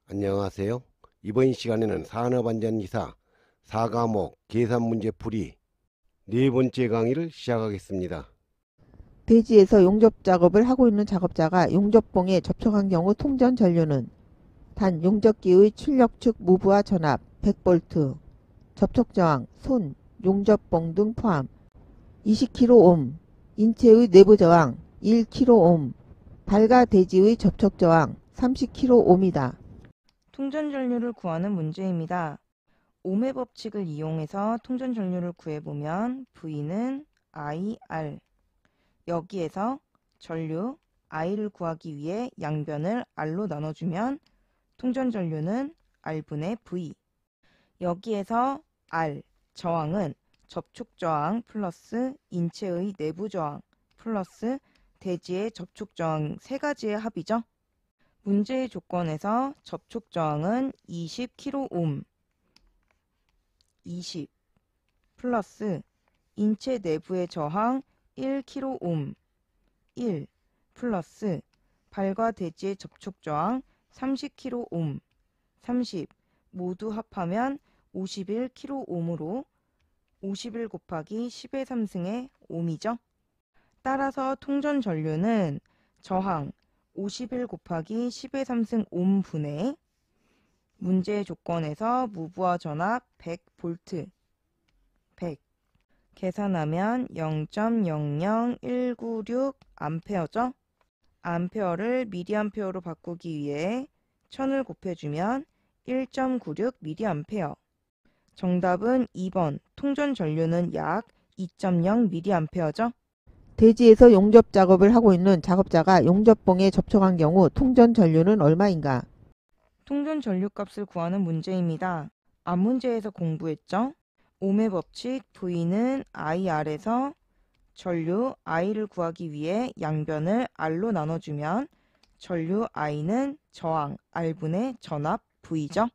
안녕하세요. 이번 시간에는 산업안전이사 4과목 계산문제풀이 네 번째 강의를 시작하겠습니다. 대지에서 용접 작업을 하고 있는 작업자가 용접봉에 접촉한 경우 통전 전류는 단 용접기의 출력축 무브와 전압 100V, 접촉 저항, 손, 용접봉 등 포함 20kΩ, 인체의 내부 저항 1kΩ, 발과 대지의 접촉 저항 30kΩ이다. 통전 전류를 구하는 문제입니다. ohm의 법칙을 이용해서 통전 전류를 구해보면 V는 IR. 여기에서 전류 I를 구하기 위해 양변을 R로 나눠주면 통전 전류는 R분의 V. 여기에서 R, 저항은 접촉 저항 플러스 인체의 내부 저항 플러스 대지의 접촉 저항 세 가지의 합이죠. 문제의 조건에서 접촉 저항은 20kΩ, 20 플러스 인체 내부의 저항 1kΩ, 1 플러스 발과 대지의 접촉 저항 30kΩ, 30 모두 합하면 51kΩ으로 51 곱하기 10의 3승의 ohm이죠. 따라서 통전 전류는 저항 51 곱하기 10의 3승 ohm분의 문제의 조건에서 무브와 전압 100V 100 계산하면 0.00196 암페어죠. 암페어를 미리암페어로 바꾸기 위해 1000을 곱해주면 1.96 미리암페어. 정답은 2번 통전 전류는 약 2.0 미리암페어죠. 대지에서 용접 작업을 하고 있는 작업자가 용접봉에 접촉한 경우 통전 전류는 얼마인가? 통전 전류 값을 구하는 문제입니다. 앞 문제에서 공부했죠? ohm의 법칙 V는 IR에서 전류 I를 구하기 위해 양변을 R로 나눠주면 전류 I는 저항 R분의 전압 V죠.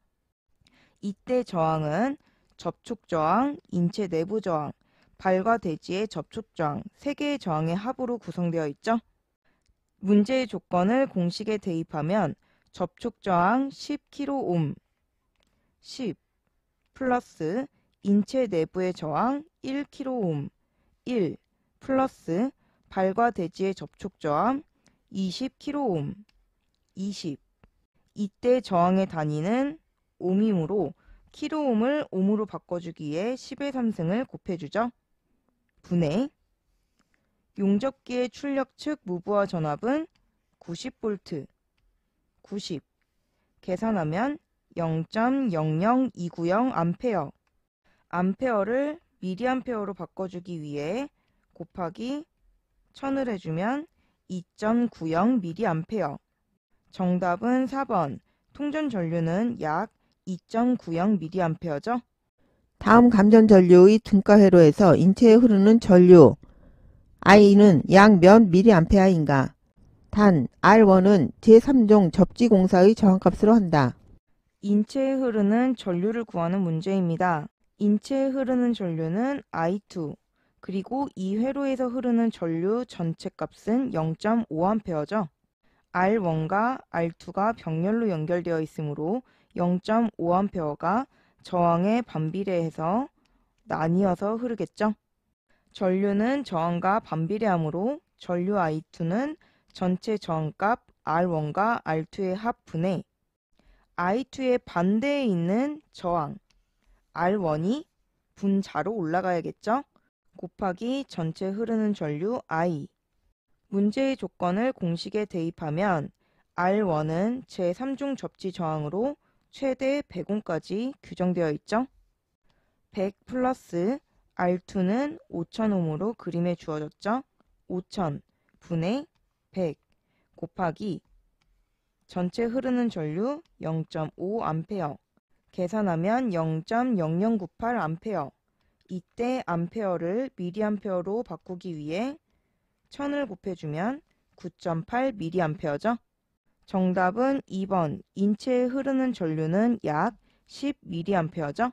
이때 저항은 접촉 저항, 인체 내부 저항, 발과 대지의 접촉 저항 3개의 저항의 합으로 구성되어 있죠. 문제의 조건을 공식에 대입하면 접촉 저항 10kΩ, 10 플러스 인체 내부의 저항 1kΩ, 1 플러스 발과 대지의 접촉 저항 20kΩ, 20 이때 저항의 단위는 ohm이므로 kΩ을 ohm으로 바꿔주기 위해 10의 3승을 곱해주죠. 분의 용접기의 출력측 무브와 전압은 90V 90 계산하면 0.00290 암페어. 암페어를 미리암페어로 바꿔주기 위해 곱하기 1000을 해주면 2.90 미리암페어. 정답은 4번 통전 전류는 약 2.90 미리암페어죠. 다음 감전 전류의 등가 회로에서 인체에 흐르는 전류 I는 약 몇 미리암페어인가? 단 R1은 제3종 접지공사의 저항값으로 한다. 인체에 흐르는 전류를 구하는 문제입니다. 인체에 흐르는 전류는 I2 그리고 이 회로에서 흐르는 전류 전체 값은 0.5A죠. R1과 R2가 병렬로 연결되어 있으므로 0.5A가 저항에 반비례해서 나뉘어서 흐르겠죠. 전류는 저항과 반비례하므로 전류 I2는 전체 저항값 R1과 R2의 합분에 I2의 반대에 있는 저항 R1이 분자로 올라가야겠죠. 곱하기 전체 흐르는 전류 I. 문제의 조건을 공식에 대입하면 R1은 제3중 접지 저항으로 최대 100ohm까지 규정되어 있죠. 100 플러스 R2는 5000ohm으로 그림에 주어졌죠. 5000 분의 100 곱하기 전체 흐르는 전류 0.5A 계산하면 0.0098A. 이때 암페어를 미리암페어로 바꾸기 위해 1000을 곱해주면 9.8 미리암페어죠. 정답은 2번 인체에 흐르는 전류는 약 10 미리암페어죠.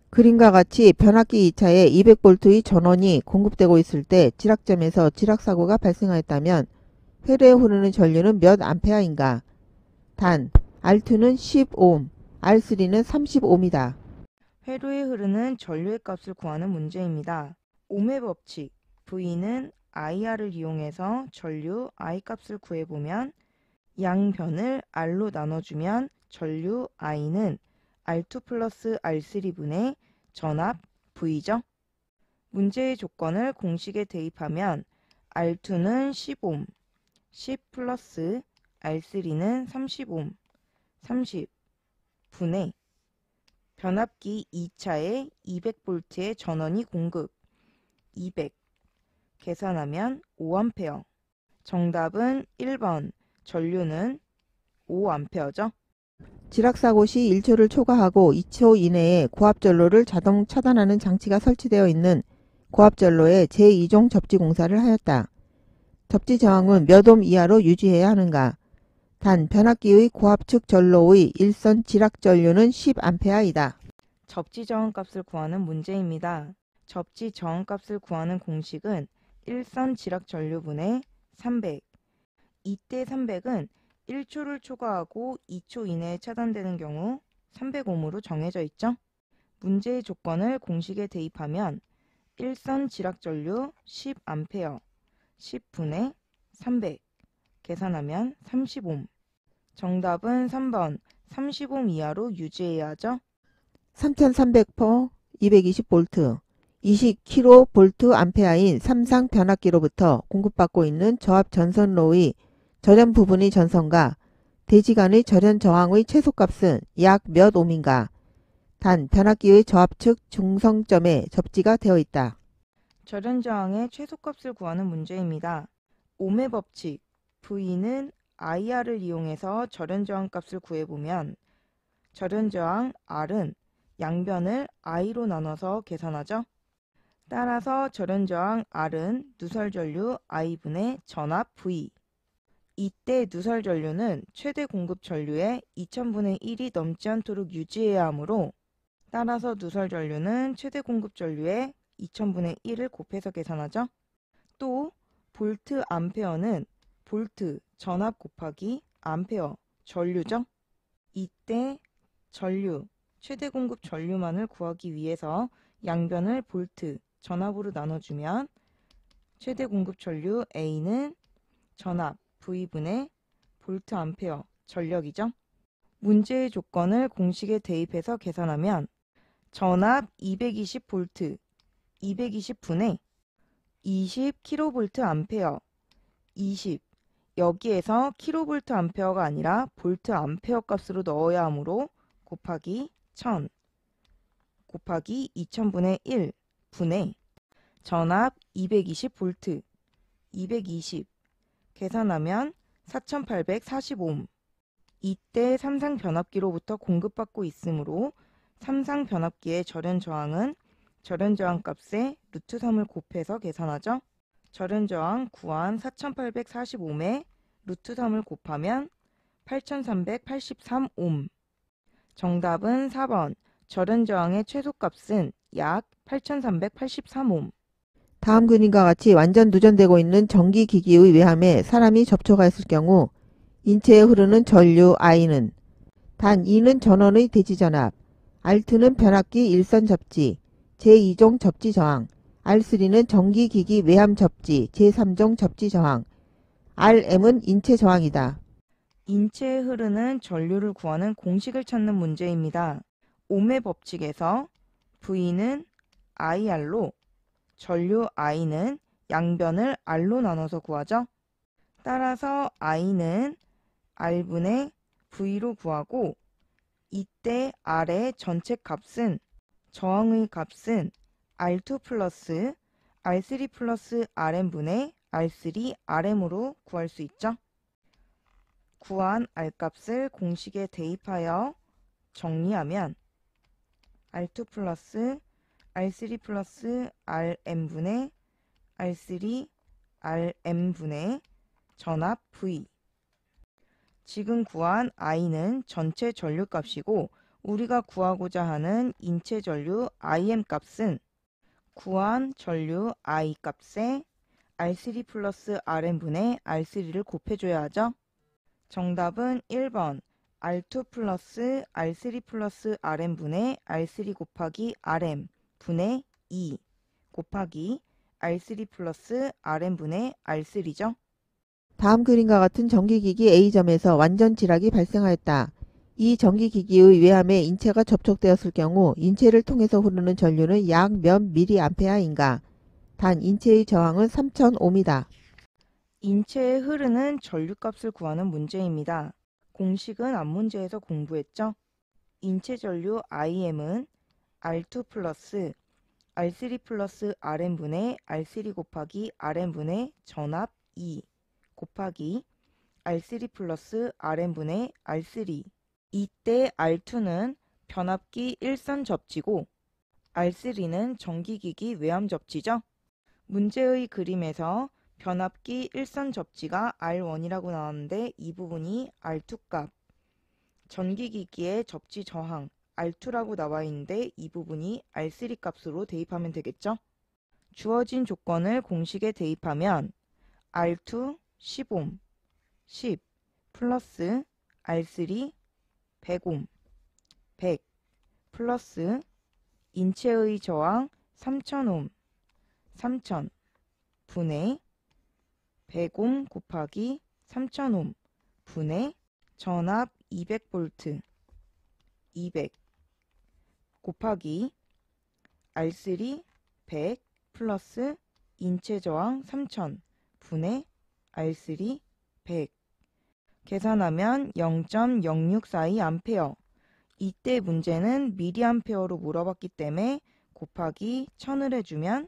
그림과 같이 변압기 2차에 200V의 전원이 공급되고 있을 때 지락점에서 지락사고가 발생하였다면 회로에 흐르는 전류는 몇 암페어인가? 단 R2는 10옴, R3는 30옴이다. 회로에 흐르는 전류의 값을 구하는 문제입니다. 옴의 법칙, V는 IR을 이용해서 전류 I 값을 구해보면 양변을 R로 나눠주면 전류 I는 R2 플러스 R3분의 전압 V죠. 문제의 조건을 공식에 대입하면 R2는 10옴, 10 플러스 R3는 30옴, 30분의 변압기 2차에 200V의 전원이 공급, 200 계산하면 5A. 정답은 1번 전류는 5A죠. 지락사고 시 1초를 초과하고 2초 이내에 고압전로를 자동 차단하는 장치가 설치되어 있는 고압전로에 제2종 접지 공사를 하였다. 접지 저항은 몇 옴 이하로 유지해야 하는가? 단, 변압기의 고압측 전로의 일선 지락 전류는 10A이다. 접지 저항값을 구하는 문제입니다. 접지 저항값을 구하는 공식은 일선 지락 전류분의 300. 이때 300은 1초를 초과하고 2초 이내에 차단되는 경우 300옴으로 정해져 있죠. 문제의 조건을 공식에 대입하면 일선 지락 전류 10A, 10분의 300 계산하면 30옴. 정답은 3번 30옴 이하로 유지해야 하죠. 3300포 220V 20kVA인 삼상 변압기로부터 공급받고 있는 저압 전선로의 절연 부분의 전선과 대지간의 절연 저항의 최소값은 약 몇 옴인가? 단, 변압기의 저압측 중성점에 접지가 되어 있다. 절연 저항의 최소값을 구하는 문제입니다. 옴의 법칙, V는 IR을 이용해서 절연 저항 값을 구해보면 절연 저항 R은 양변을 I로 나눠서 계산하죠. 따라서 절연 저항 R은 누설 전류 I분의 전압 V. 이때 누설 전류는 최대 공급 전류의 2000분의 1이 넘지 않도록 유지해야 하므로 따라서 누설 전류는 최대 공급 전류의 2000분의 1을 곱해서 계산하죠. 또 볼트 암페어는 볼트 전압 곱하기 암페어 전류죠. 이때 전류 최대 공급 전류만을 구하기 위해서 양변을 볼트 전압으로 나눠주면 최대 공급 전류 A는 전압 V분의 볼트 암페어 전력이죠. 문제의 조건을 공식에 대입해서 계산하면 전압 220V 220분의 20kV 암페어 20 여기에서 kV 암페어가 아니라 볼트 암페어 값으로 넣어야 하므로 곱하기 1000 곱하기 2000분의 1 분의 전압 220V 220 계산하면 4840옴. 이때 삼상 변압기로부터 공급받고 있으므로 삼상 변압기의 절연 저항은 절연 저항 값에 루트 3을 곱해서 계산하죠. 절연 저항 구한 4840옴에 루트 3을 곱하면 8383옴. 정답은 4번. 절연 저항의 최소값은 약 8383옴. 다음 그림과 같이 완전 누전되고 있는 전기기기의 외함에 사람이 접촉하였을 경우 인체에 흐르는 전류 I는 단 2는 전원의 대지전압, R2는 변압기 일선 접지, 제2종 접지 저항, R3는 전기기기 외함 접지, 제3종 접지 저항, Rm은 인체 저항이다. 인체에 흐르는 전류를 구하는 공식을 찾는 문제입니다. 옴의 법칙에서 V는 IR로 전류 I는 양변을 R로 나눠서 구하죠. 따라서 I는 R분의 V로 구하고 이때 R의 전체 값은 저항의 값은 R2 플러스 R3 플러스 Rm분의 R3 Rm으로 구할 수 있죠. 구한 R값을 공식에 대입하여 정리하면 R2 플러스 R3 플러스 Rm분의 R3 Rm분의 전압 V. 지금 구한 I는 전체 전류 값이고 우리가 구하고자 하는 인체 전류 IM 값은 구한 전류 I 값에 R3 플러스 Rm분의 R3를 곱해줘야 하죠. 정답은 1번 R2 플러스 R3 플러스 Rm분의 R3 곱하기 Rm 분의 2 곱하기 R3 플러스 Rm분의 R3죠. 다음 그림과 같은 전기기기 A점에서 완전 지락이 발생하였다. 이 전기기기의 외함에 인체가 접촉되었을 경우 인체를 통해서 흐르는 전류는 약 몇 mA인가? 단 인체의 저항은 3000ohm이다. 인체에 흐르는 전류값을 구하는 문제입니다. 공식은 앞문제에서 공부했죠. 인체 전류 IM은 R2 플러스 R3 플러스 Rm분의 R3 곱하기 Rm분의 전압 2 곱하기 R3 플러스 Rm분의 R3. 이때 R2는 변압기 일선 접지고 R3는 전기기기 외함 접지죠. 문제의 그림에서 변압기 일선 접지가 R1이라고 나왔는데 이 부분이 R2 값, 전기기기의 접지 저항 R2라고 나와 있는데 이 부분이 R3 값으로 대입하면 되겠죠. 주어진 조건을 공식에 대입하면 R2 10옴, 10 플러스 R3 100옴, 100 플러스 인체의 저항 3000옴, 3000 분의 100옴 곱하기 3000옴 분의 전압 200V 200 곱하기 R3 100 플러스 인체 저항 3000 분의 R3 100 계산하면 0.0642A. 이때 문제는 미리암페어로 물어봤기 때문에 곱하기 1000을 해주면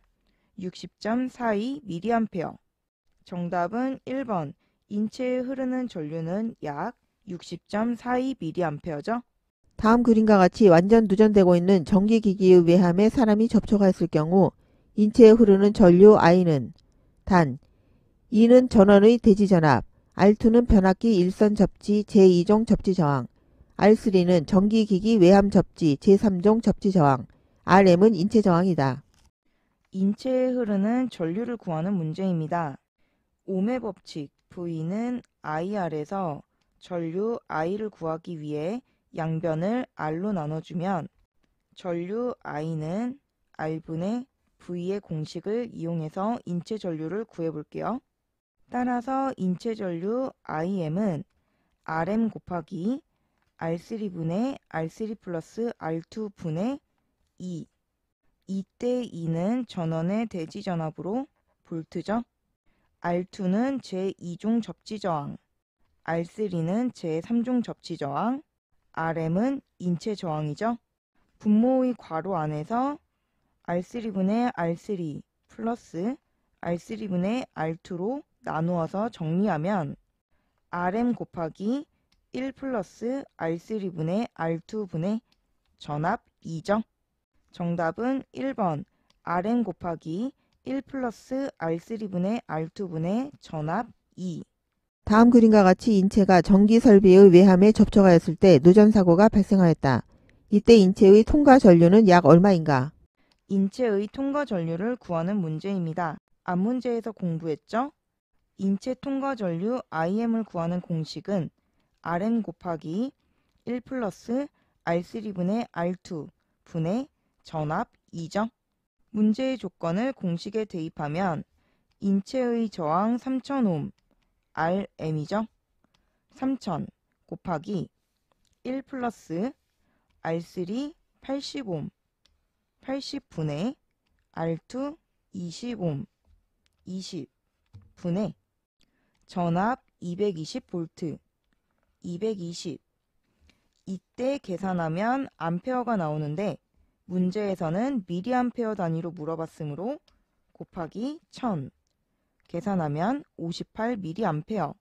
60.42mA. 정답은 1번. 인체에 흐르는 전류는 약 60.42mA죠. 다음 그림과 같이 완전 누전되고 있는 전기기기의 외함에 사람이 접촉하였을 경우 인체에 흐르는 전류 I는 단 E는 전원의 대지전압, R2는 변압기 일선 접지 제2종 접지 저항, R3는 전기기기 외함 접지 제3종 접지 저항, Rm은 인체 저항이다. 인체에 흐르는 전류를 구하는 문제입니다. 옴의 법칙 V는 IR에서 전류 I를 구하기 위해 양변을 R로 나눠주면 전류 I는 R분의 V의 공식을 이용해서 인체 전류를 구해볼게요. 따라서 인체 전류 IM은 RM 곱하기 R3분의 R3 플러스 R2 분의 2. 이때 E는 전원의 대지 전압으로 볼트죠. R2는 제2종 접지 저항, R3는 제3종 접지 저항, Rm은 인체 저항이죠. 분모의 괄호 안에서 R3분의 R3 플러스 R3분의 R2로 나누어서 정리하면 Rm 곱하기 1 플러스 R3분의 R2분의 전압 2죠. 정답은 1번 Rm 곱하기 1 플러스 R3분의 R2분의 전압 2. 다음 그림과 같이 인체가 전기 설비의 외함에 접촉하였을 때 누전사고가 발생하였다. 이때 인체의 통과 전류는 약 얼마인가? 인체의 통과 전류를 구하는 문제입니다. 앞문제에서 공부했죠? 인체 통과 전류 IM을 구하는 공식은 Rm 곱하기 1 플러스 R3분의 R2 분의 전압 2죠. 문제의 조건을 공식에 대입하면 인체의 저항 3000옴 Rm이죠. 3000 곱하기 1 플러스 R3 80옴 80분의 R2 20옴 20 분의 전압 220V 220. 이때 계산하면 암페어가 나오는데 문제에서는 미리암페어 단위로 물어봤으므로 곱하기 1000 계산하면 58mA.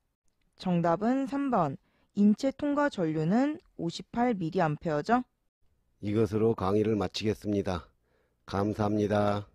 정답은 3번. 인체 통과 전류는 58mA죠. 이것으로 강의를 마치겠습니다. 감사합니다.